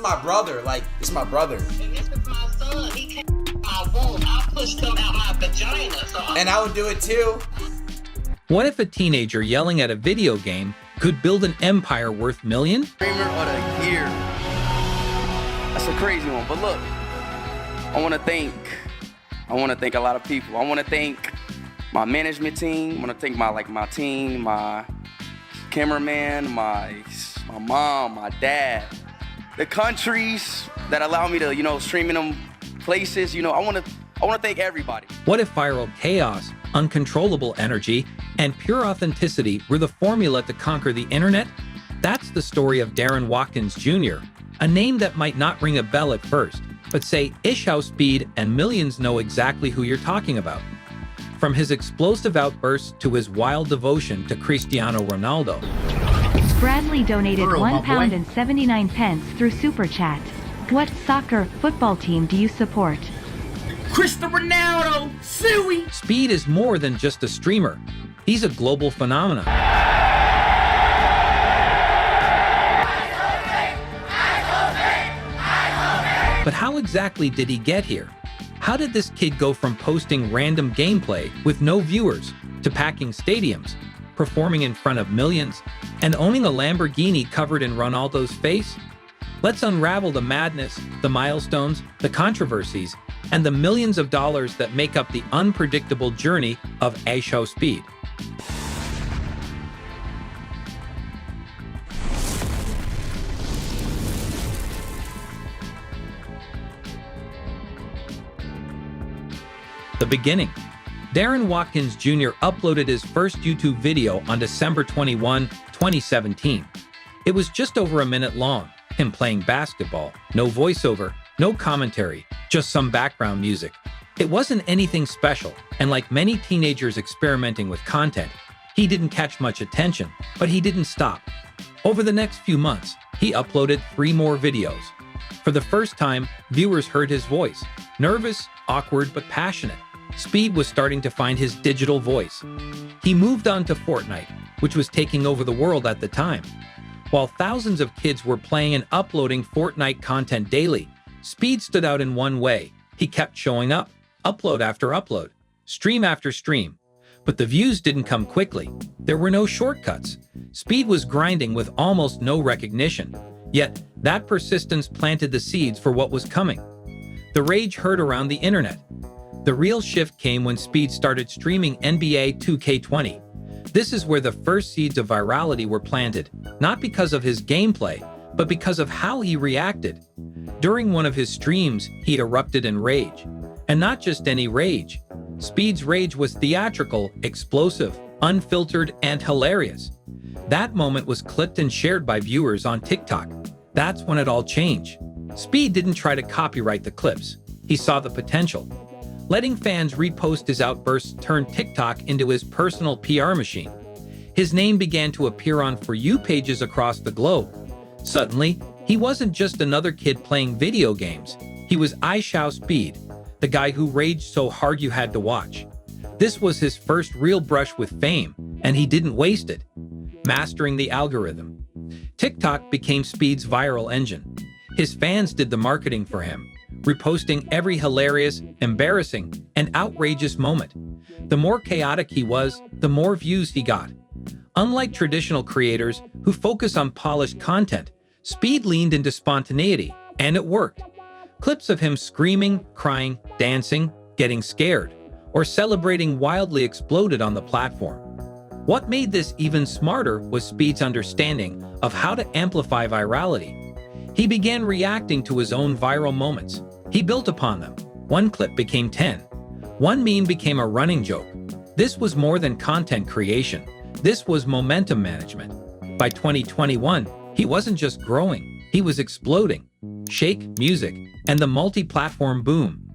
my brother. Like, it's my brother. And this is my son. He came out my womb. I pushed him out my vagina. And I would do it too. What if a teenager yelling at a video game could build an empire worth millions? Streamer of the year. That's a crazy one, but look, I want to thank a lot of people. I want to thank my management team. I want to thank my team, my cameraman, my mom, my dad, the countries that allow me to, stream in them places. I want to thank everybody. What if viral chaos, uncontrollable energy, and pure authenticity were the formula to conquer the internet? That's the story of Darren Watkins Jr., a name that might not ring a bell at first, but say IshowSpeed and millions know exactly who you're talking about. From his explosive outbursts to his wild devotion to Cristiano Ronaldo. Bradley donated £1.79 through Super Chat. What soccer football team do you support? Cristiano Ronaldo, Suey! Speed is more than just a streamer. He's a global phenomenon. But how exactly did he get here? How did this kid go from posting random gameplay with no viewers to packing stadiums, performing in front of millions, and owning a Lamborghini covered in Ronaldo's face? Let's unravel the madness, the milestones, the controversies, and the millions of dollars that make up the unpredictable journey of IShowSpeed. The beginning. Darren Watkins Jr. uploaded his first YouTube video on December 21, 2017. It was just over a minute long, him playing basketball, no voiceover, no commentary, just some background music. It wasn't anything special, and like many teenagers experimenting with content, he didn't catch much attention, but he didn't stop. Over the next few months, he uploaded 3 more videos. For the first time, viewers heard his voice, nervous, awkward, but passionate. Speed was starting to find his digital voice. He moved on to Fortnite, which was taking over the world at the time. While thousands of kids were playing and uploading Fortnite content daily, Speed stood out in one way. He kept showing up, upload after upload, stream after stream. But the views didn't come quickly. There were no shortcuts. Speed was grinding with almost no recognition. Yet, that persistence planted the seeds for what was coming. The rage heard around the internet. The real shift came when Speed started streaming NBA 2K20. This is where the first seeds of virality were planted, not because of his gameplay, but because of how he reacted. During one of his streams, he erupted in rage. And not just any rage. Speed's rage was theatrical, explosive, unfiltered, and hilarious. That moment was clipped and shared by viewers on TikTok. That's when it all changed. Speed didn't try to copyright the clips. He saw the potential. Letting fans repost his outbursts turned TikTok into his personal PR machine. His name began to appear on For You pages across the globe. Suddenly, he wasn't just another kid playing video games. He was IShowSpeed, the guy who raged so hard you had to watch. This was his first real brush with fame, and he didn't waste it. Mastering the algorithm. TikTok became Speed's viral engine. His fans did the marketing for him, reposting every hilarious, embarrassing, and outrageous moment. The more chaotic he was, the more views he got. Unlike traditional creators who focus on polished content, Speed leaned into spontaneity, and it worked. Clips of him screaming, crying, dancing, getting scared, or celebrating wildly exploded on the platform. What made this even smarter was Speed's understanding of how to amplify virality. He began reacting to his own viral moments. He built upon them. One clip became 10. One meme became a running joke. This was more than content creation. This was momentum management. By 2021, he wasn't just growing, he was exploding. Shake, music, and the multi-platform boom.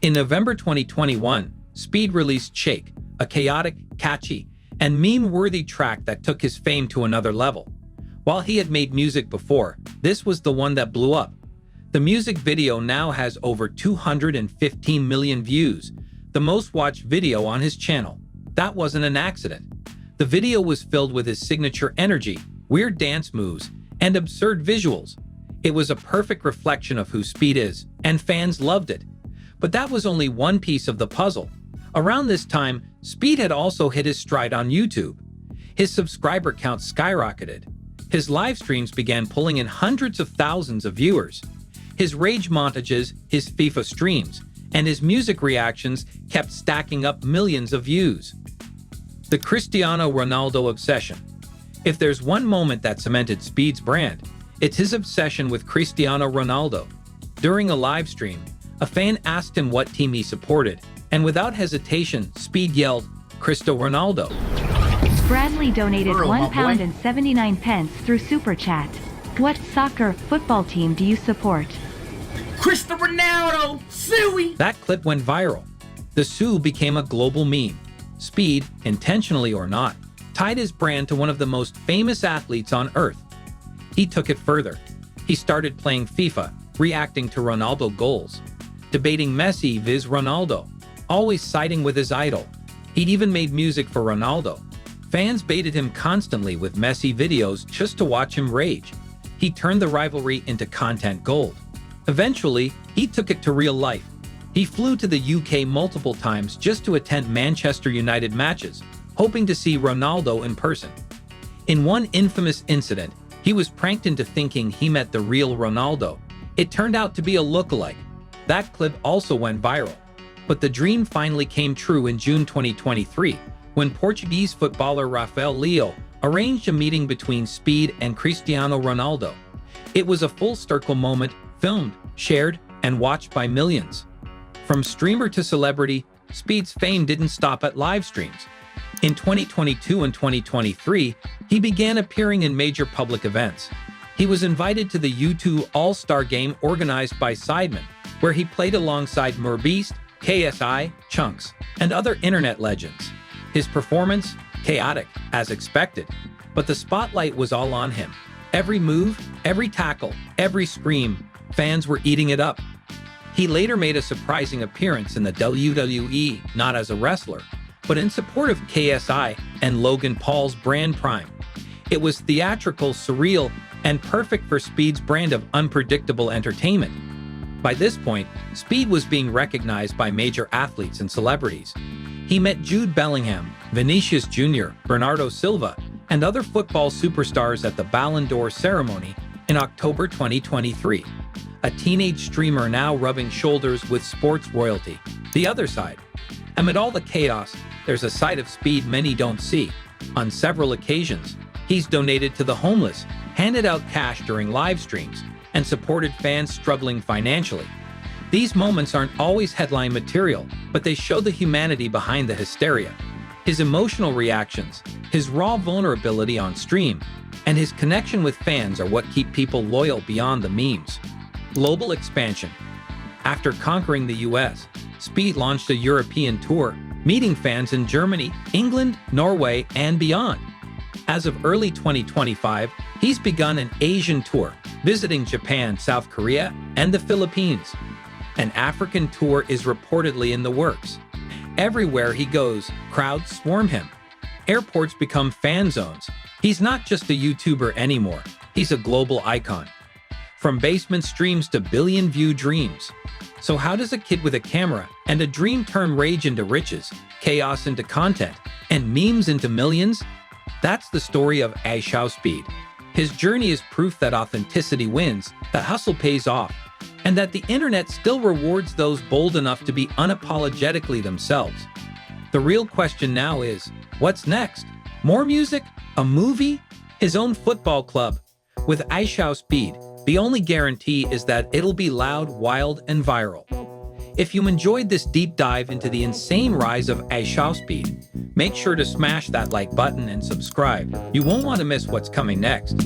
In November 2021, Speed released Shake, a chaotic, catchy, and meme-worthy track that took his fame to another level. While he had made music before, this was the one that blew up. The music video now has over 215 million views, the most watched video on his channel. That wasn't an accident. The video was filled with his signature energy, weird dance moves, and absurd visuals. It was a perfect reflection of who Speed is, and fans loved it. But that was only one piece of the puzzle. Around this time, Speed had also hit his stride on YouTube. His subscriber count skyrocketed. His live streams began pulling in hundreds of thousands of viewers. His rage montages, his FIFA streams, and his music reactions kept stacking up millions of views. The Cristiano Ronaldo obsession. If there's one moment that cemented Speed's brand, it's his obsession with Cristiano Ronaldo. During a live stream, a fan asked him what team he supported, and without hesitation, Speed yelled, "Cristo Ronaldo." Bradley donated Earl, my boy. £1 and 79 pence through Super Chat. What soccer football team do you support? Cristiano Ronaldo, Suey. That clip went viral. The Sioux became a global meme. Speed, intentionally or not, tied his brand to one of the most famous athletes on earth. He took it further. He started playing FIFA, reacting to Ronaldo goals, debating Messi vs Ronaldo, always siding with his idol. He'd even made music for Ronaldo. Fans baited him constantly with Messi videos just to watch him rage. He turned the rivalry into content gold. Eventually, he took it to real life. He flew to the UK multiple times just to attend Manchester United matches, hoping to see Ronaldo in person. In one infamous incident, he was pranked into thinking he met the real Ronaldo. It turned out to be a lookalike. That clip also went viral. But the dream finally came true in June 2023, when Portuguese footballer Rafael Leo arranged a meeting between Speed and Cristiano Ronaldo. It was a full-circle moment, filmed, shared, and watched by millions. From streamer to celebrity, Speed's fame didn't stop at live streams. In 2022 and 2023, he began appearing in major public events. He was invited to the U2 All-Star Game organized by Sidemen, where he played alongside Murbeast, KSI, Chunks, and other internet legends. His performance? Chaotic, as expected. But the spotlight was all on him. Every move, every tackle, every scream, fans were eating it up. He later made a surprising appearance in the WWE, not as a wrestler, but in support of KSI and Logan Paul's brand Prime. It was theatrical, surreal, and perfect for Speed's brand of unpredictable entertainment. By this point, Speed was being recognized by major athletes and celebrities. He met Jude Bellingham, Vinicius Jr., Bernardo Silva, and other football superstars at the Ballon d'Or ceremony in October 2023. A teenage streamer now rubbing shoulders with sports royalty. The other side. Amid all the chaos, there's a side of Speed many don't see. On several occasions, he's donated to the homeless, handed out cash during live streams, and supported fans struggling financially. These moments aren't always headline material, but they show the humanity behind the hysteria. His emotional reactions, his raw vulnerability on stream, and his connection with fans are what keep people loyal beyond the memes. Global expansion. After conquering the US, Speed launched a European tour, meeting fans in Germany, England, Norway, and beyond. As of early 2025, he's begun an Asian tour, visiting Japan, South Korea, and the Philippines. An African tour is reportedly in the works. Everywhere he goes, crowds swarm him. Airports become fan zones. He's not just a YouTuber anymore. He's a global icon. From basement streams to billion-view dreams. So how does a kid with a camera and a dream turn rage into riches, chaos into content, and memes into millions? That's the story of IshowSpeed. His journey is proof that authenticity wins, that hustle pays off, and that the internet still rewards those bold enough to be unapologetically themselves. The real question now is, what's next? More music? A movie? His own football club? With IshowSpeed, the only guarantee is that it'll be loud, wild, and viral. If you enjoyed this deep dive into the insane rise of IshowSpeed, make sure to smash that like button and subscribe. You won't want to miss what's coming next.